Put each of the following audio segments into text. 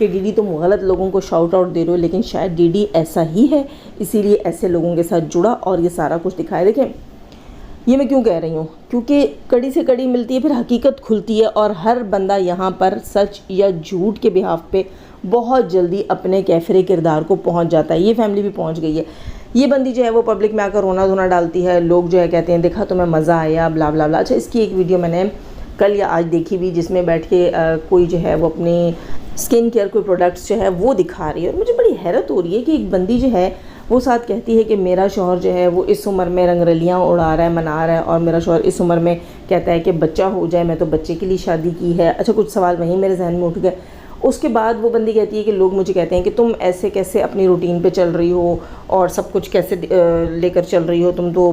کہ D D تم غلط لوگوں کو شاؤٹ آؤٹ دے رہے ہو، لیکن شاید ڈی ڈی ایسا ہی ہے، اسی لیے ایسے لوگوں کے ساتھ جڑا اور یہ سارا کچھ دکھائے۔ دیکھیں یہ میں کیوں کہہ رہی ہوں، کیونکہ کڑی سے کڑی ملتی ہے، پھر حقیقت کھلتی ہے، اور ہر بندہ یہاں پر سچ یا جھوٹ کے بہاف پہ بہت جلدی اپنے کیفر کردار کو پہنچ جاتا ہے۔ یہ فیملی بھی پہنچ گئی ہے۔ یہ بندی جو ہے وہ پبلک میں آ کر رونا دھونا ڈالتی ہے، لوگ جو ہے کہتے ہیں دیکھا تمہیں مزہ آیا بلا بلا بلا۔ اچھا، اس کی ایک ویڈیو میں نے کل یا آج دیکھی بھی، جس میں بیٹھ کے کوئی جو ہے وہ اپنی سکن کیئر کوئی پروڈکٹس جو ہے وہ دکھا رہی ہے، اور مجھے بڑی حیرت ہو رہی ہے کہ ایک بندی جو ہے وہ ساتھ کہتی ہے کہ میرا شوہر جو ہے وہ اس عمر میں رنگ رلیاں اڑا رہا ہے، منا رہا ہے، اور میرا شوہر اس عمر میں کہتا ہے کہ بچہ ہو جائے، میں تو بچے کے لیے شادی کی ہے۔ اچھا، کچھ سوال وہیں میرے ذہن میں اٹھ گئے۔ اس کے بعد وہ بندی کہتی ہے کہ لوگ مجھے کہتے ہیں کہ تم ایسے کیسے اپنی روٹین پہ چل رہی ہو اور سب کچھ کیسے لے کر چل رہی ہو، تم تو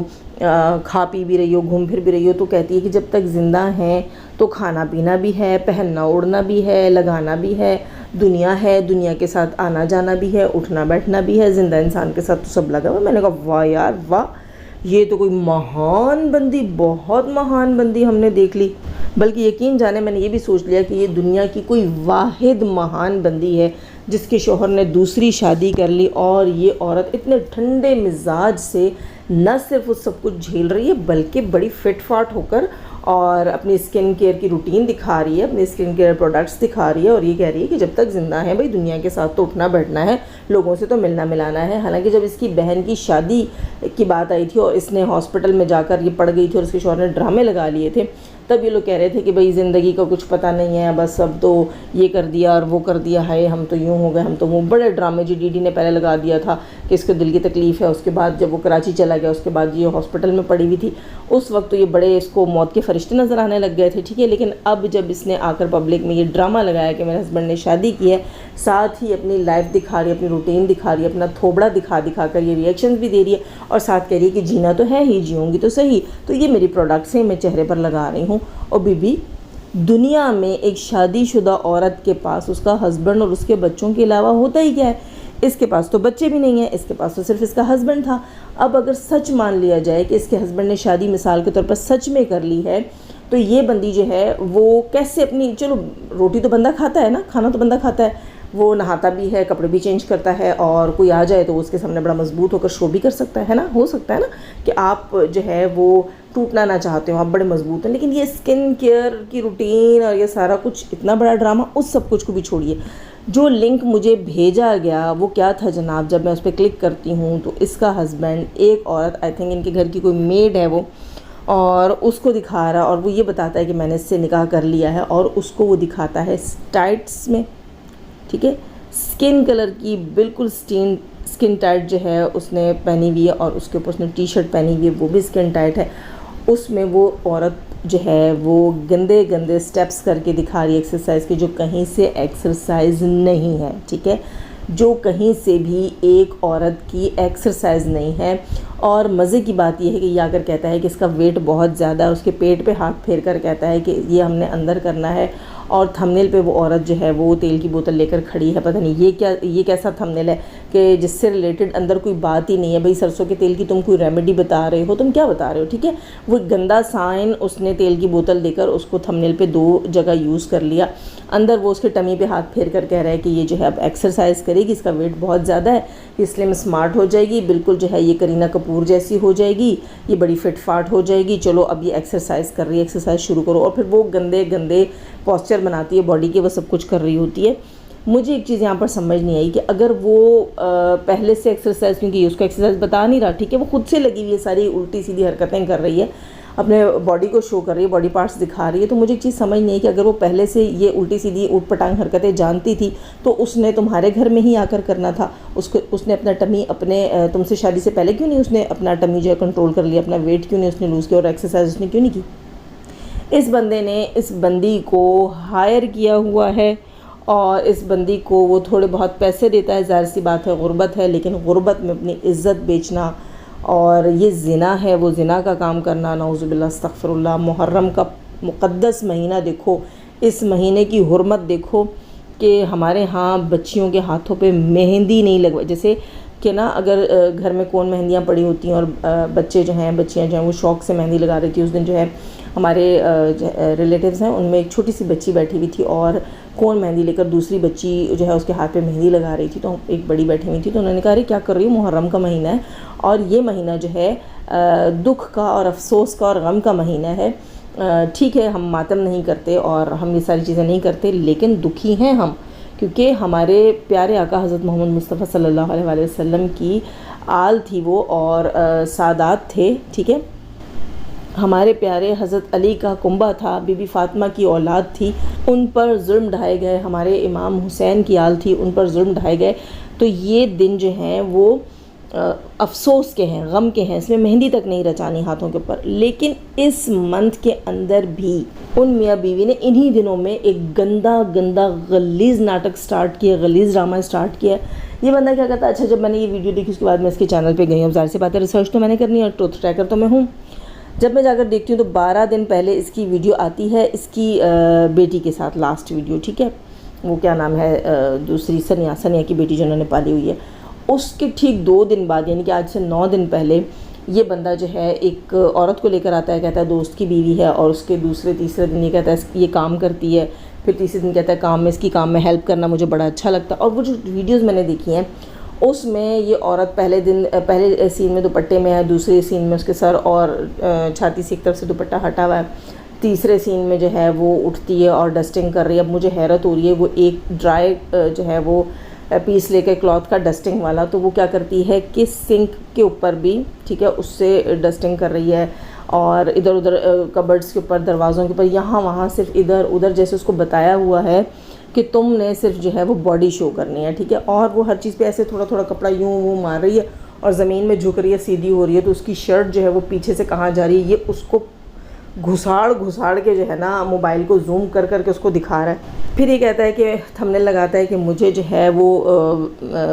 کھا پی بھی رہی ہو، گھوم پھر بھی رہی ہو۔ تو کہتی ہے کہ جب تک زندہ ہیں تو کھانا پینا بھی ہے، پہننا اوڑھنا بھی ہے، لگانا بھی ہے، دنیا ہے، دنیا کے ساتھ آنا جانا بھی ہے، اٹھنا بیٹھنا بھی ہے، زندہ انسان کے ساتھ تو سب لگا ہوا۔ میں نے کہا واہ یار واہ، یہ تو کوئی مہان بندی، بہت مہان بندی ہم نے دیکھ لی۔ بلکہ یقین جانے میں نے یہ بھی سوچ لیا کہ یہ دنیا کی کوئی واحد مہان بندی ہے جس کے شوہر نے دوسری شادی کر لی، اور یہ عورت اتنے ٹھنڈے مزاج سے نہ صرف وہ سب کچھ جھیل رہی ہے بلکہ بڑی فٹ فاٹ ہو کر اور اپنی سکن کیئر کی روٹین دکھا رہی ہے، اپنے سکن کیئر پروڈکٹس دکھا رہی ہے، اور یہ کہہ رہی ہے کہ جب تک زندہ ہے بھائی دنیا کے ساتھ تو اٹھنا بیٹھنا ہے، لوگوں سے تو ملنا ملانا ہے۔ حالانکہ جب اس کی بہن کی شادی کی بات آئی تھی اور اس نے ہاسپٹل میں جا کر یہ پڑ گئی تھی اور اس کے شوہر نے ڈرامے لگا لیے تھے، تب یہ لوگ کہہ رہے تھے کہ بھئی زندگی کا کچھ پتہ نہیں ہے، بس اب تو یہ کر دیا اور وہ کر دیا ہے، ہم تو یوں ہو گئے، ہم تو وہ بڑے ڈرامے جی ڈی ڈی نے پہلے لگا دیا تھا کہ اس کو دل کی تکلیف ہے۔ اس کے بعد جب وہ کراچی چلا گیا، اس کے بعد یہ ہاسپٹل میں پڑی ہوئی تھی، اس وقت تو یہ بڑے اس کو موت کے فرشتے نظر آنے لگ گئے تھے، ٹھیک ہے۔ لیکن اب جب اس نے آ کر پبلک میں یہ ڈرامہ لگایا کہ میرے ہسبینڈ نے شادی کی ہے، ساتھ ہی اپنی لائف دکھا رہی ہے، اپنی روٹین دکھا رہی ہے، اپنا تھوبڑا دکھا کر یہ ریئیکشنز بھی دے رہی ہے، اور ساتھ کہہ رہی ہے کہ جینا تو ہے ہی، جیوں گی تو صحیح، تو یہ میری پروڈکٹس ہیں، میں چہرے پر لگا رہی ہوں۔ اور بی دنیا میں ایک شادی شدہ عورت کے پاس اس کا ہسبینڈ اور اس کے بچوں کے علاوہ ہوتا ہی کیا ہے؟ اس کے پاس تو بچے بھی نہیں ہیں، اس کے پاس تو صرف اس کا ہسبینڈ تھا۔ اب اگر سچ مان لیا جائے کہ اس کے ہسبینڈ نے شادی مثال کے طور پر سچ میں کر لی ہے، تو یہ بندی جو ہے وہ کیسے اپنی، چلو روٹی تو بندہ کھاتا ہے نا، کھانا تو بندہ کھاتا ہے، وہ نہاتا بھی ہے، کپڑے بھی چینج کرتا ہے، اور کوئی آ جائے تو اس کے سامنے بڑا مضبوط ہو کر شو بھی کر سکتا ہے نا، ہو سکتا ہے نا کہ آپ جو ہے وہ ٹوٹنا نہ چاہتے ہو، آپ بڑے مضبوط ہیں۔ لیکن یہ سکن کیئر کی روٹین اور یہ سارا کچھ اتنا بڑا ڈرامہ، اس سب کچھ کو بھی چھوڑیے۔ جو لنک مجھے بھیجا گیا وہ کیا تھا جناب، جب میں اس پہ کلک کرتی ہوں تو اس کا ہسبینڈ ایک عورت، آئی تھنک ان کے گھر کی کوئی میڈ ہے وہ، اور اس کو دکھا رہا، اور وہ یہ بتاتا ہے کہ میں نے اس سے نکاح کر لیا ہے، اور اس کو وہ دکھاتا ہے ٹائٹس میں، ٹھیک ہے، سکن کلر کی بالکل سکن ٹائٹ جو ہے اس نے پہنی ہوئی ہے، اور اس کے اوپر اس نے ٹی شرٹ پہنی ہوئی ہے، وہ بھی سکن ٹائٹ ہے۔ اس میں وہ عورت جو ہے وہ گندے گندے سٹیپس کر کے دکھا رہی ہے ایکسرسائز کے، جو کہیں سے ایکسرسائز نہیں ہے، ٹھیک ہے، جو کہیں سے بھی ایک عورت کی ایکسرسائز نہیں ہے۔ اور مزے کی بات یہ ہے کہ یہ آ کر کہتا ہے کہ اس کا ویٹ بہت زیادہ ہے، اس کے پیٹ پہ ہاتھ پھیر کر کہتا ہے کہ یہ ہم نے اندر کرنا ہے، اور تھمنیل پہ وہ عورت جو ہے وہ تیل کی بوتل لے کر کھڑی ہے۔ پتہ نہیں یہ کیسا تھمنیل ہے کہ جس سے ریلیٹڈ اندر کوئی بات ہی نہیں ہے۔ بھئی سرسوں کے تیل کی تم کوئی ریمیڈی بتا رہے ہو، تم کیا بتا رہے ہو، ٹھیک ہے۔ وہ گندا سائن اس نے تیل کی بوتل دے کر اس کو تھمنیل پہ 2 جگہ یوز کر لیا۔ اندر وہ اس کے ٹمی پہ ہاتھ پھیر کر کہہ رہا ہے کہ یہ جو ہے اب ایکسرسائز کرے گی، اس کا ویٹ بہت زیادہ ہے، اس لیے اسمارٹ ہو جائے گی، بالکل جو ہے یہ کرینہ کپور جیسی ہو جائے گی، یہ بڑی فٹ فاٹ ہو جائے گی، چلو اب یہ ایکسرسائز کر رہی ہے، ایکسرسائز شروع کرو۔ اور پھر وہ گندے گندے پوسچر بناتی ہے باڈی کے، وہ سب کچھ کر رہی ہوتی ہے۔ مجھے ایک چیز یہاں پر سمجھ نہیں آئی کہ اگر وہ پہلے سے ایکسرسائز، کیونکہ اس کو ایکسرسائز بتا نہیں رہا، ٹھیک ہے، وہ خود سے لگی ہوئی ہے، ساری الٹی سیدھی حرکتیں کر رہی ہے، اپنے باڈی کو شو کر رہی ہے، باڈی پارٹس دکھا رہی ہے، تو مجھے ایک چیز سمجھ نہیں ہے کہ اگر وہ پہلے سے یہ الٹی سیدھی اوٹ پٹانگ حرکتیں جانتی تھی تو اس نے تمہارے گھر میں ہی آ کر کرنا تھا۔ اس نے اپنا ٹمی اپنے تم سے شادی سے پہلے کیوں نہیں اس نے اپنا ٹمی جو ہے کنٹرول کر لیا، اپنا ویٹ کیوں نہیں اس نے لوز کیا، اور ایکسرسائز اس نے کیوں نہیں کی؟ اس بندے نے اس بندی کو ہائر کیا ہوا ہے، اور اس بندی کو وہ تھوڑے بہت پیسے دیتا ہے، ظاہر سی بات ہے غربت ہے، لیکن غربت میں اپنی عزت بیچنا، اور یہ زنا ہے، وہ زنا کا کام کرنا، نعوذ باللہ استغفر اللہ۔ محرم کا مقدس مہینہ دیکھو، اس مہینے کی حرمت دیکھو کہ ہمارے ہاں بچیوں کے ہاتھوں پہ مہندی نہیں لگوائی، جیسے کہ نا اگر گھر میں کون مہندیاں پڑی ہوتی ہیں اور بچے جو ہیں بچیاں جو ہیں وہ شوق سے مہندی لگا رہی تھی۔ اس دن جو ہے ہمارے ریلیٹیوز ہیں ان میں ایک چھوٹی سی بچی بیٹھی ہوئی تھی اور کون مہندی لے کر دوسری بچی جو ہے اس کے ہاتھ پہ مہندی لگا رہی تھی، تو ایک بڑی بیٹھی ہوئی تھی، تو انہوں نے کہا ارے کیا کر رہی ہو، محرم کا مہینہ ہے اور یہ مہینہ جو ہے دکھ کا اور افسوس کا اور غم کا مہینہ ہے، ٹھیک ہے ہم ماتم نہیں کرتے اور ہم یہ ساری چیزیں نہیں کرتے، لیکن دکھی ہیں ہم، کیونکہ ہمارے پیارے آقا حضرت محمد مصطفیٰ صلی اللہ علیہ وآلہ وسلم کی آل تھی وہ اور سادات تھے، ٹھیک ہے، ہمارے پیارے حضرت علی کا کنبہ تھا، بی بی فاطمہ کی اولاد تھی، ان پر ظلم ڈھائے گئے، ہمارے امام حسین کی آل تھی، ان پر ظلم ڈھائے گئے، تو یہ دن جو ہیں وہ افسوس کے ہیں، غم کے ہیں، اس میں مہندی تک نہیں رچانی ہاتھوں کے اوپر۔ لیکن اس منتھ کے اندر بھی ان میاں بیوی نے انہی دنوں میں ایک گندا غلیظ ناٹک سٹارٹ کیا، غلیظ ڈرامہ سٹارٹ کیا۔ یہ بندہ کیا کہتا ہے، اچھا جب میں نے یہ ویڈیو دیکھی اس کے بعد میں اس کے چینل پہ گئی ہوں، ظاہر سی بات ہے ریسرچ تو میں نے کرنی ہے اور ٹروتھ ٹریکر تو میں ہوں، جب میں جا کر دیکھتی ہوں تو 12 دن پہلے اس کی ویڈیو آتی ہے اس کی بیٹی کے ساتھ، لاسٹ ویڈیو، ٹھیک ہے، وہ کیا نام ہے دوسری سنیا کی بیٹی جنہوں نے پالی ہوئی ہے، اس کے ٹھیک 2 دن بعد یعنی کہ آج سے 9 دن پہلے یہ بندہ جو ہے ایک عورت کو لے کر آتا ہے، کہتا ہے دوست کی بیوی ہے، اور اس کے تیسرے دن یہ کہتا ہے یہ کام کرتی ہے، پھر تیسرے دن کہتا ہے اس کی کام میں ہیلپ کرنا مجھے بڑا اچھا لگتا ہے۔ اور وہ جو ویڈیوز میں نے دیکھی ہیں اس میں یہ عورت پہلے سین میں دوپٹے میں ہے، دوسرے سین میں اس کے سر اور چھاتی سے ایک طرف سے دوپٹہ ہٹا ہوا ہے، تیسرے سین میں جو ہے وہ اٹھتی ہے اور ڈسٹنگ کر رہی ہے۔ اب مجھے حیرت ہو رہی ہے، وہ ایک ڈرائی جو ہے وہ پیس لے کے کلاتھ کا ڈسٹنگ والا، تو وہ کیا کرتی ہے کہ سنک کے اوپر بھی، ٹھیک ہے، اس سے ڈسٹنگ کر رہی ہے، اور ادھر ادھر کبرڈز کے اوپر، دروازوں کے اوپر، یہاں وہاں صرف ادھر ادھر، جیسے اس کو بتایا ہوا ہے کہ تم نے صرف جو ہے وہ باڈی شو کرنی ہے، ٹھیک ہے، اور وہ ہر چیز پہ ایسے تھوڑا تھوڑا کپڑا یوں مار رہی ہے اور زمین میں جھک رہی ہے، سیدھی ہو رہی ہے، تو اس کی شرٹ جو ہے وہ پیچھے سے کہاں جا رہی ہے، یہ اس کو گھساڑ کے جو ہے نا موبائل کو زوم کر کے اس کو دکھا رہا ہے۔ پھر یہ کہتا ہے کہ تھمبنیل لگاتا ہے کہ مجھے جو ہے وہ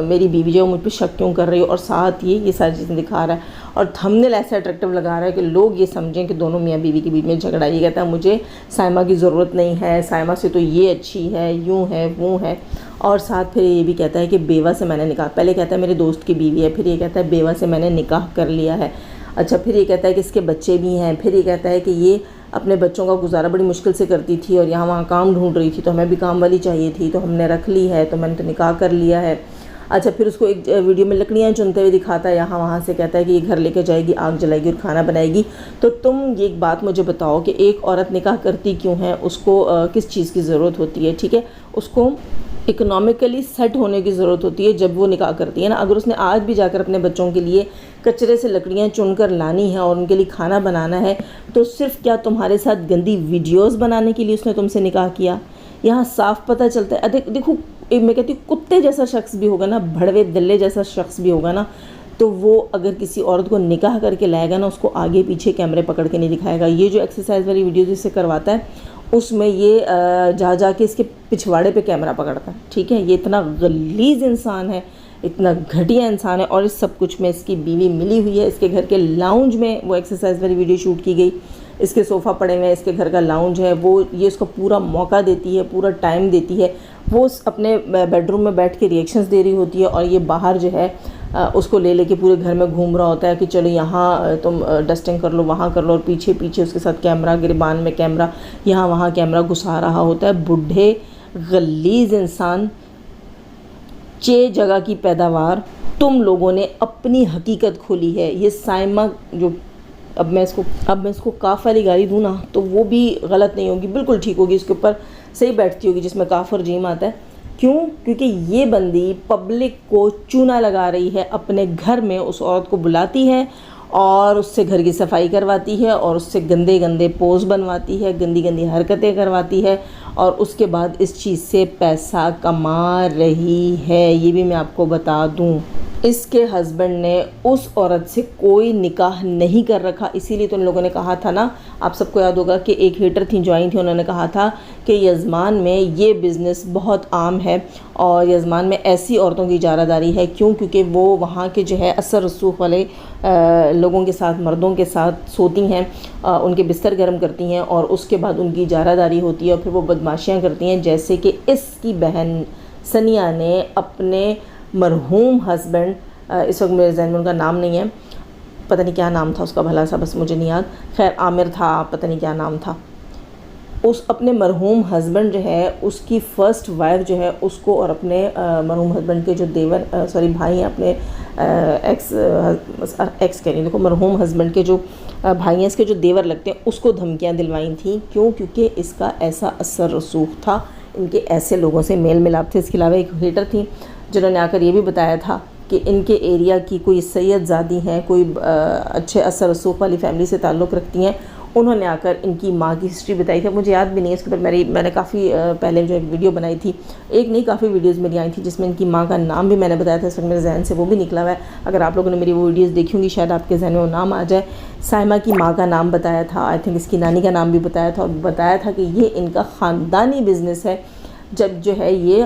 میری بیوی جو مجھ پہ شک کیوں کر رہی ہے، اور ساتھ یہ ساری چیزیں دکھا رہا ہے، اور تھمبنیل ایسا اٹریکٹیو لگا رہا ہے کہ لوگ یہ سمجھیں کہ دونوں میاں بیوی کے بیچ میں جھگڑا۔ یہ کہتا ہے مجھے سائمہ کی ضرورت نہیں ہے، سائمہ سے تو یہ اچھی ہے، یوں ہے وہ ہے، اور ساتھ پھر یہ بھی کہتا ہے کہ بیوہ سے میں نے نکاح، پہلے کہتا ہے میرے دوست کی بیوی ہے، پھر یہ کہتا ہے بیوہ سے میں نے نکاح کر لیا ہے، اچھا پھر یہ کہتا ہے کہ اس کے بچے بھی ہیں، پھر یہ کہتا ہے کہ یہ اپنے بچوں کا گزارا بڑی مشکل سے کرتی تھی اور یہاں وہاں کام ڈھونڈ رہی تھی، تو ہمیں بھی کام والی چاہیے تھی، تو ہم نے رکھ لی ہے، تو میں نے تو نکاح کر لیا ہے۔ اچھا پھر اس کو ایک ویڈیو میں لکڑیاں چنتے ہوئے دکھاتا ہے، یہاں وہاں سے کہتا ہے کہ یہ گھر لے کے جائے گی، آگ جلائے گی اور کھانا بنائے گی۔ تو تم یہ ایک بات مجھے بتاؤ کہ ایک عورت نکاح کرتی کیوں ہے، اس کو کس چیز کی ضرورت ہوتی ہے، ٹھیک ہے، اس کو اکنامکلی سیٹ ہونے کی ضرورت ہوتی ہے جب وہ نکاح کرتی ہے نا۔ اگر اس نے آج بھی جا کر اپنے بچوں کے لیے کچرے سے لکڑیاں چن کر لانی ہے اور ان کے لیے کھانا بنانا ہے، تو صرف کیا تمہارے ساتھ گندی ویڈیوز بنانے کے لیے اس نے تم سے نکاح کیا؟ یہاں صاف پتہ چلتا ہے۔ دیکھو میں کہتی ہوں کتے جیسا شخص بھی ہوگا نا، بھڑوے دلے جیسا شخص بھی ہوگا نا، تو وہ اگر کسی عورت کو نکاح کر کے لائے گا نا، اس کو آگے پیچھے کیمرے پکڑ کے نہیں دکھائے گا۔ یہ جو ایکسرسائز والی ویڈیوز اس سے کرواتا ہے، اس میں یہ جا کے اس کے پچھواڑے پہ کیمرہ پکڑتا ہے، ٹھیک ہے، یہ اتنا غلیظ انسان ہے، اتنا گھٹیا انسان ہے، اور اس سب کچھ میں اس کی بیوی ملی ہوئی ہے۔ اس کے گھر کے لاؤنج میں وہ ایکسرسائز والی ویڈیو شوٹ کی گئی، اس کے صوفہ پڑے ہوئے ہیں، اس کے گھر کا لاؤنج ہے، وہ یہ اس کو پورا موقع دیتی ہے، پورا ٹائم دیتی ہے، وہ اپنے بیڈ روم میں بیٹھ کے ریئیکشنز دے رہی ہوتی ہے، اور یہ باہر جو ہے اس کو لے کے پورے گھر میں گھوم رہا ہوتا ہے کہ چلو یہاں تم ڈسٹنگ کر لو، وہاں کر لو، اور پیچھے اس کے ساتھ کیمرہ، گریبان میں کیمرہ، یہاں وہاں کیمرہ گھسا رہا ہوتا ہے۔ بڈھے غلیظ انسان، جگہ کی پیداوار، تم لوگوں نے اپنی حقیقت کھولی ہے۔ یہ سائمہ جو اب میں اس کو کاف والی گالی دوں نا تو وہ بھی غلط نہیں ہوگی، بالکل ٹھیک ہوگی، اس کے اوپر صحیح بیٹھتی ہوگی، جس میں کاف اور جیم آتا ہے۔ کیوں؟ کیونکہ یہ بندی پبلک کو چونا لگا رہی ہے، اپنے گھر میں اس عورت کو بلاتی ہے اور اس سے گھر کی صفائی کرواتی ہے، اور اس سے گندے پوز بنواتی ہے، گندی حرکتیں کرواتی ہے، اور اس کے بعد اس چیز سے پیسہ کما رہی ہے۔ یہ بھی میں آپ کو بتا دوں، اس کے ہسبینڈ نے اس عورت سے کوئی نکاح نہیں کر رکھا، اسی لیے تو ان لوگوں نے کہا تھا نا، آپ سب کو یاد ہوگا کہ ایک ہیٹر تھیں جوائن تھیں، انہوں نے کہا تھا کہ یزمان میں یہ بزنس بہت عام ہے، اور یزمان میں ایسی عورتوں کی اجارہ داری ہے۔ کیوں؟ کیونکہ وہ وہاں کے جو ہے اثر رسوخ والے لوگوں کے ساتھ، مردوں کے ساتھ سوتی ہیں، ان کے بستر گرم کرتی ہیں، اور اس کے بعد ان کی اجارہ داری ہوتی ہے، اور پھر وہ بدماشیاں کرتی ہیں، جیسے کہ اس کی بہن ثنیہ نے اپنے مرحوم ہسبینڈ، اس وقت میرے ذہن میں ان کا نام نہیں ہے، پتہ نہیں کیا نام تھا اس کا بھلا سا، بس مجھے نہیں یاد، خیر عامر تھا، پتہ نہیں کیا نام تھا، اس اپنے مرحوم ہسبینڈ جو ہے اس کی فرسٹ وائف جو ہے اس کو اور اپنے مرحوم ہسبینڈ کے جو دیور بھائی ہیں اپنے ایکس کہہ رہی ہیں، دیکھو مرحوم ہسبینڈ کے جو بھائی ہیں اس کے جو دیور لگتے ہیں اس کو دھمکیاں دلوائی تھیں. کیونکہ اس کا ایسا اثر رسوخ تھا، ان کے ایسے لوگوں سے میل ملاپ تھے. اس کے علاوہ ایک ہیٹر تھیں جنہوں نے آ کر یہ بھی بتایا تھا کہ ان کے ایریا کی کوئی سید زادی ہیں، کوئی اچھے اثر رسوخ والی فیملی سے تعلق رکھتی ہیں. انہوں نے آ کر ان کی ماں کی ہسٹری بتائی تھی. مجھے یاد بھی نہیں ہے اس کے اوپر میں نے کافی پہلے جو ایک ویڈیو بنائی تھی، ایک نہیں کافی ویڈیوز میری آئی تھی جس میں ان کی ماں کا نام بھی میں نے بتایا تھا. اس وقت میرے ذہن سے وہ بھی نکلا ہوا ہے. اگر آپ لوگوں نے میری وہ ویڈیوز دیکھی ہوں گی شاید آپ کے ذہن میں وہ نام آ جائے. سائمہ کی ماں کا نام بتایا تھا، آئی تھنک اس کی نانی کا نام بھی بتایا تھا، اور بتایا تھا کہ یہ ان کا خاندانی بزنس ہے. جب جو ہے یہ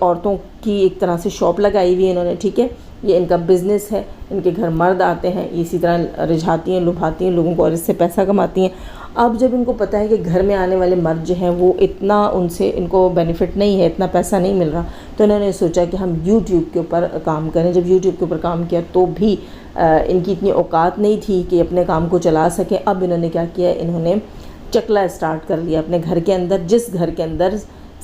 عورتوں کی ایک طرح سے شاپ لگائی ہوئی ہے انہوں نے، ٹھیک ہے، یہ ان کا بزنس ہے. ان کے گھر مرد آتے ہیں، اسی طرح رجھاتی ہیں، لبھاتی ہیں لوگوں کو اور اس سے پیسہ کماتی ہیں. اب جب ان کو پتہ ہے کہ گھر میں آنے والے مرد جو ہیں وہ اتنا ان کو بینیفٹ نہیں ہے، اتنا پیسہ نہیں مل رہا، تو انہوں نے سوچا کہ ہم یوٹیوب کے اوپر کام کریں. جب یوٹیوب کے اوپر کام کیا تو بھی ان کی اتنی اوقات نہیں تھی کہ اپنے کام کو چلا سکیں. اب انہوں نے کیا کیا، انہوں نے چکلا اسٹارٹ کر لیا اپنے گھر کے اندر. جس گھر کے اندر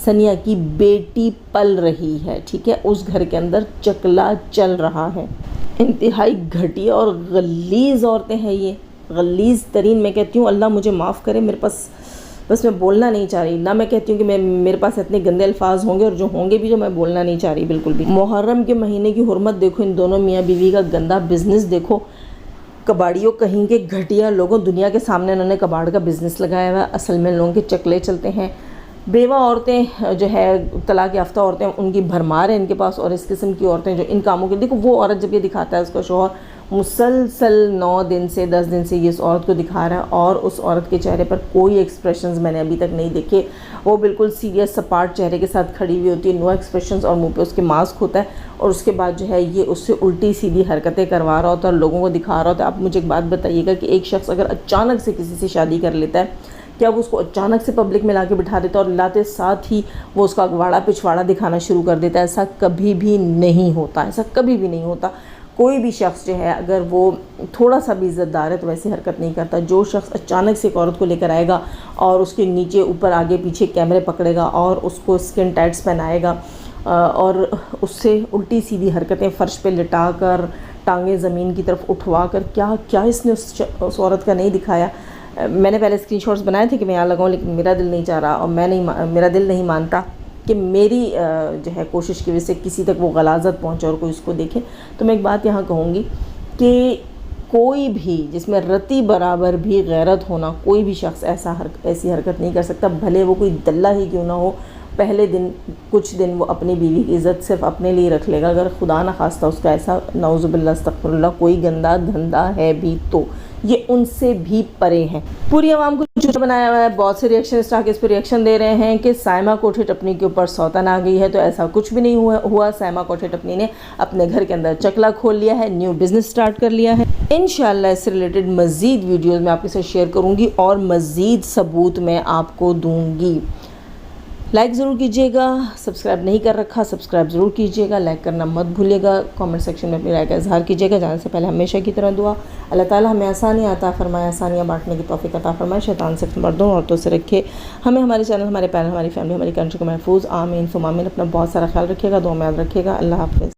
ثنیہ کی بیٹی پل رہی ہے، ٹھیک ہے، اس گھر کے اندر چکلا چل رہا ہے. انتہائی گھٹیا اور غلیظ عورتیں ہیں یہ، غلیظ ترین. میں کہتی ہوں اللہ مجھے معاف کرے، میرے پاس بس میں بولنا نہیں چاہ رہی. نہ میں کہتی ہوں کہ میرے پاس اتنے گندے الفاظ ہوں گے، اور جو ہوں گے بھی جو میں بولنا نہیں چاہ رہی بالکل بھی. محرم کے مہینے کی حرمت دیکھو، ان دونوں میاں بیوی کا گندا بزنس دیکھو. کباڑیوں کہیں کے گھٹیا لوگوں، دنیا کے سامنے انہوں نے کباڑ کا بزنس لگایا ہوا ہے. اصل میں لوگوں کے چکلے چلتے ہیں. بیوہ عورتیں جو ہے، طلاق یافتہ عورتیں، ان کی بھرمار ہے ان کے پاس. اور اس قسم کی عورتیں جو ان کاموں کے، دیکھو وہ عورت جب یہ دکھاتا ہے اس کا شوہر مسلسل 9 دن سے 10 دن سے یہ اس عورت کو دکھا رہا ہے، اور اس عورت کے چہرے پر کوئی ایکسپریشنز میں نے ابھی تک نہیں دیکھے. وہ بالکل سیریس سپاٹ چہرے کے ساتھ کھڑی ہوئی ہوتی ہے، نو ایکسپریشنز، اور منہ پہ اس کے ماسک ہوتا ہے. اور اس کے بعد جو ہے یہ اس سے الٹی سیدھی حرکتیں کروا رہا ہوتا ہے اور لوگوں کو دکھا رہا ہوتا ہے. آپ مجھے ایک بات بتائیے گا کہ ایک شخص اگر اچانک سے کسی سے شادی کر لیتا ہے، کیا وہ اس کو اچانک سے پبلک میں لا کے بٹھا دیتا اور لاتے ساتھ ہی وہ اس کا اگواڑا پچھواڑا دکھانا شروع کر دیتا ہے؟ ایسا کبھی بھی نہیں ہوتا، ایسا کبھی بھی نہیں ہوتا. کوئی بھی شخص جو ہے اگر وہ تھوڑا سا بھی عزت دار ہے تو ویسی حرکت نہیں کرتا. جو شخص اچانک سے ایک عورت کو لے کر آئے گا اور اس کے نیچے اوپر آگے پیچھے کیمرے پکڑے گا اور اس کو اسکن ٹائٹس پہنائے گا اور اس سے الٹی سیدھی حرکتیں فرش پہ لٹا کر، ٹانگیں زمین کی طرف اٹھوا کر، کیا اس نے اس عورت کا نہیں دکھایا. میں نے پہلے اسکرین شاٹس بنائے تھے کہ میں یہاں لگاؤں، لیکن میرا دل نہیں چاہ رہا اور میرا دل نہیں مانتا کہ میری جو ہے کوشش کی وجہ سے کسی تک وہ غلاظت پہنچے اور کوئی اس کو دیکھے. تو میں ایک بات یہاں کہوں گی کہ کوئی بھی جس میں رتی برابر بھی غیرت ہونا، کوئی بھی شخص ایسی حرکت نہیں کر سکتا، بھلے وہ کوئی دلہ ہی کیوں نہ ہو. پہلے دن کچھ دن وہ اپنی بیوی کی عزت صرف اپنے لیے رکھ لے گا. اگر خدا نخواستہ اس کا ایسا نعوذ باللہ استغفر اللہ کوئی گندا دھندا ہے بھی تو یہ ان سے بھی پرے ہیں. پوری عوام کو چوچا بنایا ہوا ہے. بہت سے ریئیکشن اسٹار اس پہ ریئیکشن دے رہے ہیں کہ سائمہ کوٹھی ٹپنی کے اوپر سوتن آ گئی ہے. تو ایسا کچھ بھی نہیں ہوا. سائمہ کوٹھی ٹپنی نے اپنے گھر کے اندر چکلا کھول لیا ہے، نیو بزنس سٹارٹ کر لیا ہے. انشاءاللہ اس سے ریلیٹڈ مزید ویڈیوز میں آپ کے ساتھ شیئر کروں گی اور مزید ثبوت میں آپ کو دوں گی. لائک ضرور کیجیے گا، سبسکرائب نہیں کر رکھا سبسکرائب ضرور کیجیے گا، لائک کرنا مت بھولیے گا، کامنٹ سیکشن میں اپنی رائے کا اظہار کیجیے گا. جانے سے پہلے ہمیشہ کی طرح دعا، اللہ تعالیٰ ہمیں آسانیاں عطا فرمائے، آسانیاں بانٹنے کی توفیق عطا فرمائے، شیطان سے مردوں عورتوں سے رکھے ہمیں، ہمارے چینل، ہمارے پیرنٹ، ہماری فیملی، ہماری کنٹری کو محفوظ. آمین ثم آمین. اپنا بہت سارا خیال رکھیے گا، دعا میں یاد رکھیے گا. اللہ حافظ.